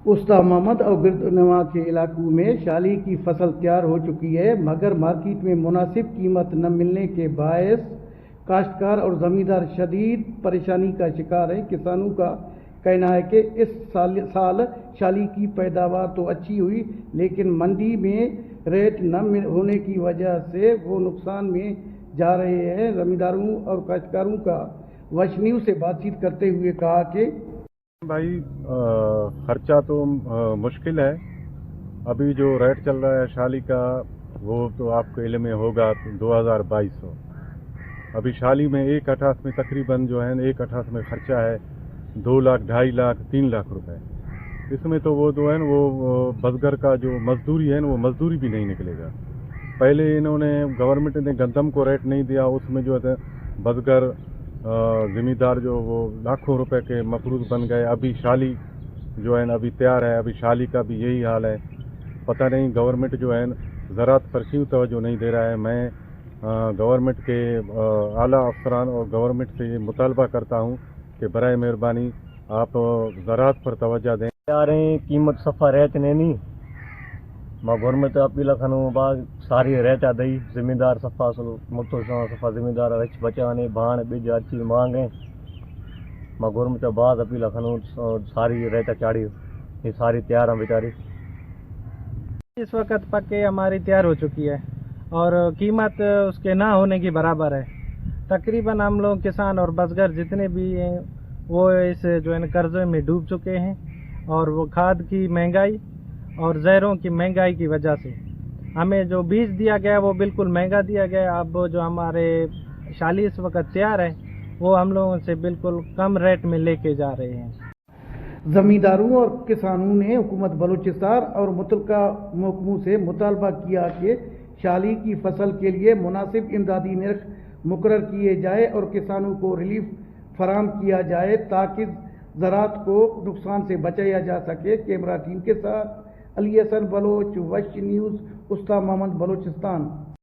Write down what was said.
उस्ता मोहम्मद और गिरदनवा के इलाकों में शाली की फसल तैयार हो चुकी है, मगर मार्केट में मुनासिब कीमत न मिलने के बायस काश्तकार और ज़मींदार शदीद परेशानी का शिकार हैं। किसानों का कहना है कि इस साल शाली की पैदावार तो अच्छी हुई, लेकिन मंडी में रेट न होने की वजह से वो नुकसान में जा रहे हैं। ज़मींदारों और काश्तकारों का वश न्यूज़ से बातचीत करते हुए कहा कि भाई खर्चा तो मुश्किल है। अभी जो रेट चल रहा है शाली का वो तो आपको इल्म में होगा 2200। अभी शाली में एक अठास में तकरीबन जो है एक अठास में खर्चा है 2 लाख, 2.5 लाख, 3 लाख रुपए। इसमें तो वो जो है वो बजगर का जो मजदूरी है वो मजदूरी भी नहीं निकलेगा। पहले इन्होंने गवर्नमेंट ने गंदम को रेट नहीं दिया, उसमें जो है बजगर ज़मींदार जो वो लाखों रुपए के मफरूज बन गए। अभी शाली जो है अभी तैयार है, अभी शाली का भी यही हाल है। पता नहीं गवर्नमेंट जो है ज़राअत पर क्यों तवज्जो नहीं दे रहा है। मैं गवर्नमेंट के आला अफसरान और गवर्नमेंट से ये मुतालबा करता हूँ कि बराए मेहरबानी आप ज़राअत पर तवज्जो दें। यारे कीमत सफ़ा रहत नहीं मां गवर्नमेंट अपील खनु बाग सारी रहता दई जिम्मेदार सफ़ा मुतो सफ़ा जिम्मेदार रच बचाने भाण बिज अच्छी मांग है। मां गवर्नमेंट बाद अपील खनु सारी रहता चाड़ी ये सारी तैयार है बेचारी। इस वक्त पक्के हमारी तैयार हो चुकी है और कीमत उसके ना होने की बराबर है। तकरीबन हम लोग किसान और बसगर जितने भी हैं वो इस जो है कर्जे में डूब चुके हैं, और वो खाद की महंगाई और जहरों की महंगाई की वजह से हमें जो बीज दिया गया वो बिल्कुल महंगा दिया गया। अब जो हमारे शाली इस वक्त तैयार है वो हम लोगों से बिल्कुल कम रेट में लेके जा रहे हैं। ज़मींदारों और किसानों ने हुकूमत बलूचिस्तान और मुतल्लिका महकमों से मुतालबा किया कि शाली की फसल के लिए मुनासिब इमदादी नर्ख मुकर्रर किए जाए और किसानों को रिलीफ फराहम किया जाए ताकि ज़राअत को नुकसान से बचाया जा सके। कैमरा टीम के साथ अली हसन बलोच, वश न्यूज़, उस्ता मोहम्मद, बलूचिस्तान।